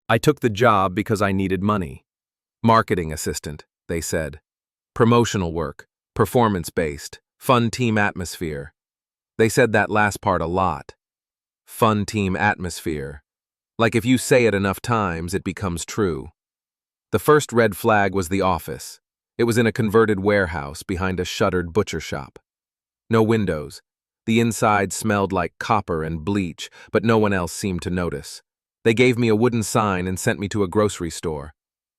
I took the job because I needed money. Marketing assistant, they said. Promotional work, performance-based, fun team atmosphere. They said that last part a lot. Fun team atmosphere. Like if you say it enough times, it becomes true. The first red flag was the office. It was in a converted warehouse behind a shuttered butcher shop. No windows. The inside smelled like copper and bleach, but no one else seemed to notice. They gave me a wooden sign and sent me to a grocery store.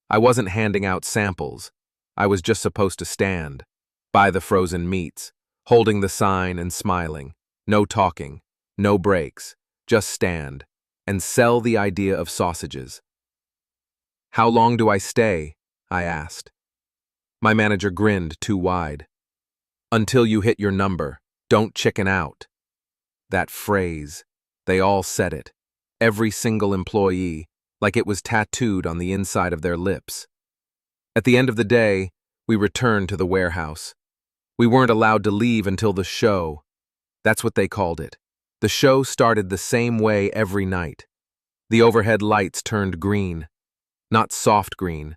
I wasn't handing out samples. I was just supposed to stand, buy the frozen meats, holding the sign and smiling. No talking, no breaks, just stand, and sell the idea of sausages. "How long do I stay?" I asked. My manager grinned too wide. "Until you hit your number. Don't chicken out." That phrase, they all said it. Every single employee, like it was tattooed on the inside of their lips. At the end of the day, we returned to the warehouse. We weren't allowed to leave until the show. That's what they called it. The show started the same way every night. The overhead lights turned green. Not soft green.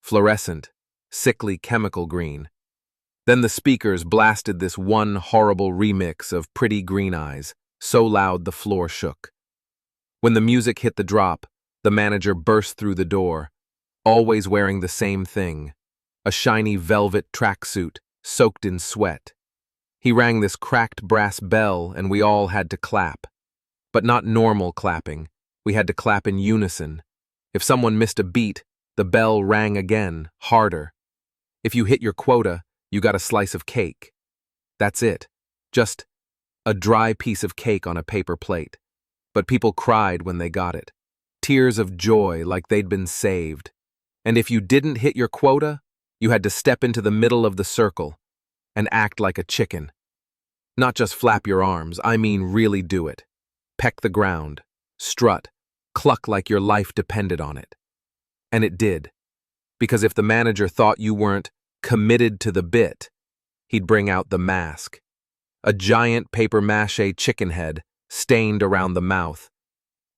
Fluorescent, sickly chemical green. Then the speakers blasted this one horrible remix of Pretty Green Eyes, so loud the floor shook. When the music hit the drop, the manager burst through the door, always wearing the same thing, a shiny velvet tracksuit soaked in sweat. He rang this cracked brass bell and we all had to clap. But not normal clapping. We had to clap in unison. If someone missed a beat, the bell rang again, harder. If you hit your quota, you got a slice of cake. That's it. Just a dry piece of cake on a paper plate. But people cried when they got it. Tears of joy like they'd been saved. And if you didn't hit your quota, you had to step into the middle of the circle and act like a chicken. Not just flap your arms, I mean really do it. Peck the ground, strut, cluck like your life depended on it. And it did. Because if the manager thought you weren't committed to the bit, he'd bring out the mask. A giant papier-mâché chicken head stained around the mouth.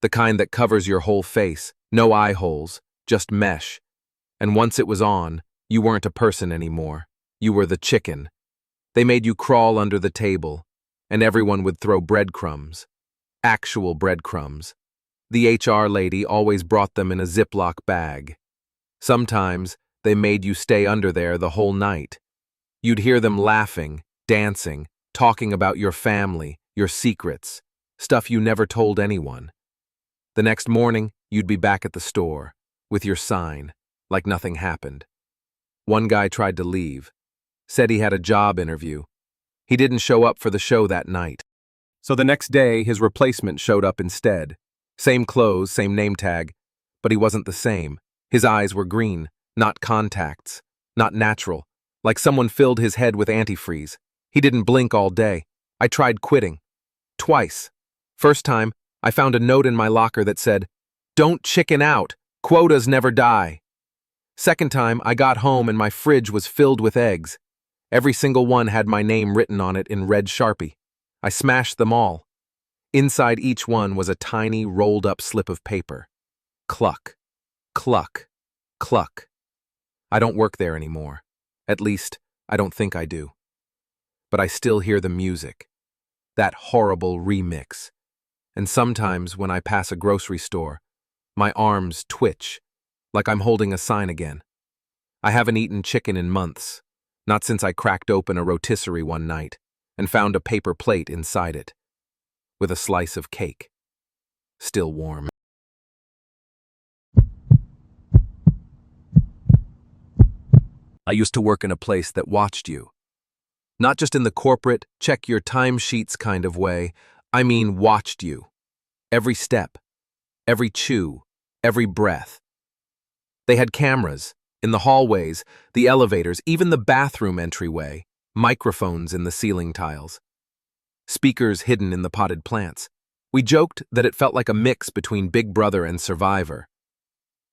The kind that covers your whole face, no eye holes, just mesh. And once it was on, you weren't a person anymore. You were the chicken. They made you crawl under the table, and everyone would throw breadcrumbs. Actual breadcrumbs. The HR lady always brought them in a Ziploc bag. Sometimes they made you stay under there the whole night. You'd hear them laughing, dancing, talking about your family, your secrets, stuff you never told anyone. The next morning, you'd be back at the store, with your sign, like nothing happened. One guy tried to leave, said he had a job interview. He didn't show up for the show that night. So the next day, his replacement showed up instead. Same clothes, same name tag, but he wasn't the same. His eyes were green, not contacts, not natural, like someone filled his head with antifreeze. He didn't blink all day. I tried quitting. Twice. First time, I found a note in my locker that said, "Don't chicken out, quotas never die." Second time, I got home and my fridge was filled with eggs. Every single one had my name written on it in red Sharpie. I smashed them all. Inside each one was a tiny, rolled-up slip of paper. Cluck, cluck, cluck. I don't work there anymore. At least, I don't think I do. But I still hear the music. That horrible remix. And sometimes when I pass a grocery store, my arms twitch, like I'm holding a sign again. I haven't eaten chicken in months, not since I cracked open a rotisserie one night and found a paper plate inside it, with a slice of cake, still warm. I used to work in a place that watched you. Not just in the corporate, check your timesheets kind of way, I mean watched you. Every step, every chew, every breath. They had cameras, in the hallways, the elevators, even the bathroom entryway, microphones in the ceiling tiles. Speakers hidden in the potted plants. We joked that it felt like a mix between Big Brother and Survivor.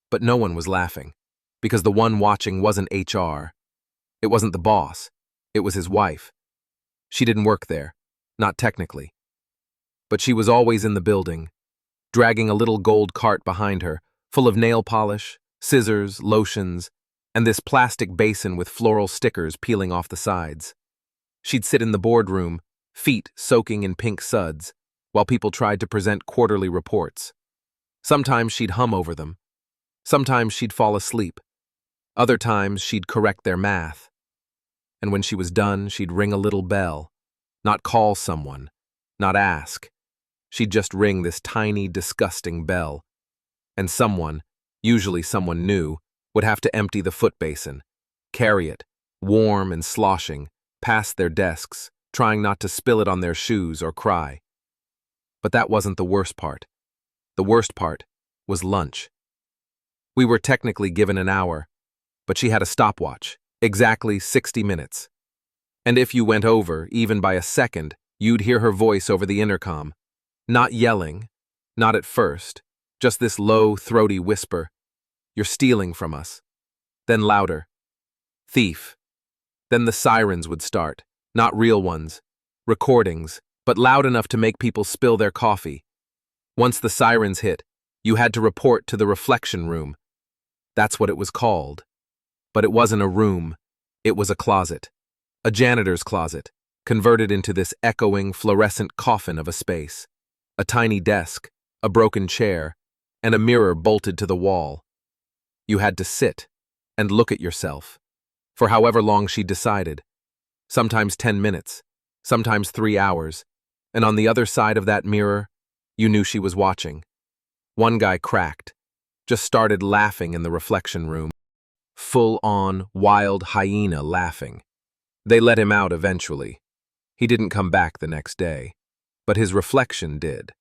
But no one was laughing, because the one watching wasn't HR. It wasn't the boss. It was his wife. She didn't work there, not technically. But she was always in the building, dragging a little gold cart behind her, full of nail polish, scissors, lotions, and this plastic basin with floral stickers peeling off the sides. She'd sit in the boardroom, feet soaking in pink suds, while people tried to present quarterly reports. Sometimes she'd hum over them. Sometimes she'd fall asleep. Other times she'd correct their math. And when she was done, she'd ring a little bell. Not call someone, not ask. She'd just ring this tiny, disgusting bell. And someone, usually someone new, would have to empty the foot basin, carry it, warm and sloshing, past their desks, trying not to spill it on their shoes or cry. But that wasn't the worst part. The worst part was lunch. We were technically given an hour, but she had a stopwatch, exactly 60 minutes. And if you went over, even by a second, you'd hear her voice over the intercom. Not yelling, not at first, just this low, throaty whisper. You're stealing from us. Then louder. Thief. Then the sirens would start, not real ones, recordings, but loud enough to make people spill their coffee. Once the sirens hit, you had to report to the reflection room. That's what it was called. But it wasn't a room, it was a closet. A janitor's closet, converted into this echoing, fluorescent coffin of a space. A tiny desk, a broken chair, and a mirror bolted to the wall. You had to sit and look at yourself, for however long she decided, sometimes 10 minutes, sometimes 3 hours, and on the other side of that mirror, you knew she was watching. One guy cracked, just started laughing in the reflection room, full-on, wild hyena laughing. They let him out eventually. He didn't come back the next day, but his reflection did.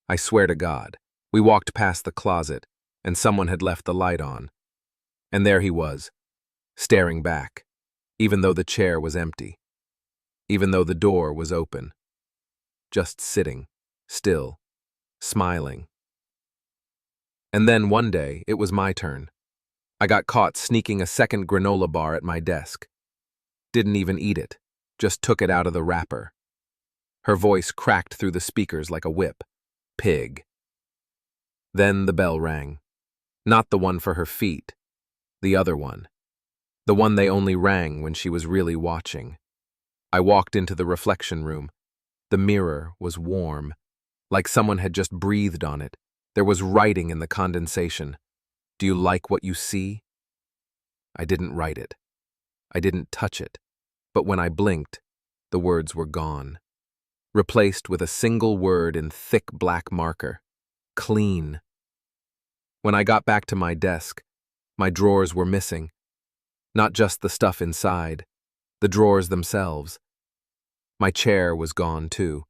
I swear to God, we walked past the closet, and someone had left the light on. And there he was, staring back, even though the chair was empty, even though the door was open. Just sitting, still, smiling. And then one day, it was my turn. I got caught sneaking a second granola bar at my desk. Didn't even eat it, just took it out of the wrapper. Her voice cracked through the speakers like a whip. Pig. Then the bell rang. Not the one for her feet. The other one. The one they only rang when she was really watching. I walked into the reflection room. The mirror was warm, like someone had just breathed on it. There was writing in the condensation. Do you like what you see? I didn't write it. I didn't touch it. But when I blinked, the words were gone. Replaced with a single word in thick black marker. Clean. When I got back to my desk, my drawers were missing. Not just the stuff inside, the drawers themselves. My chair was gone too,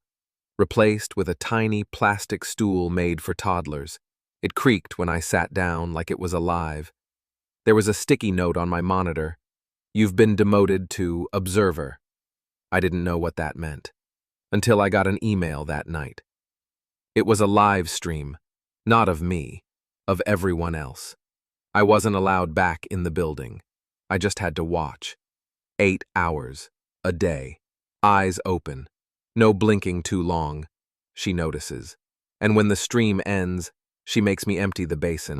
replaced with a tiny plastic stool made for toddlers. It creaked when I sat down like it was alive. There was a sticky note on my monitor. You've been demoted to observer. I didn't know what that meant, until I got an email that night. It was a live stream, not of me, of everyone else. I wasn't allowed back in the building. I just had to watch. 8 hours, a day, eyes open, no blinking too long, she notices. And when the stream ends, she makes me empty the basin.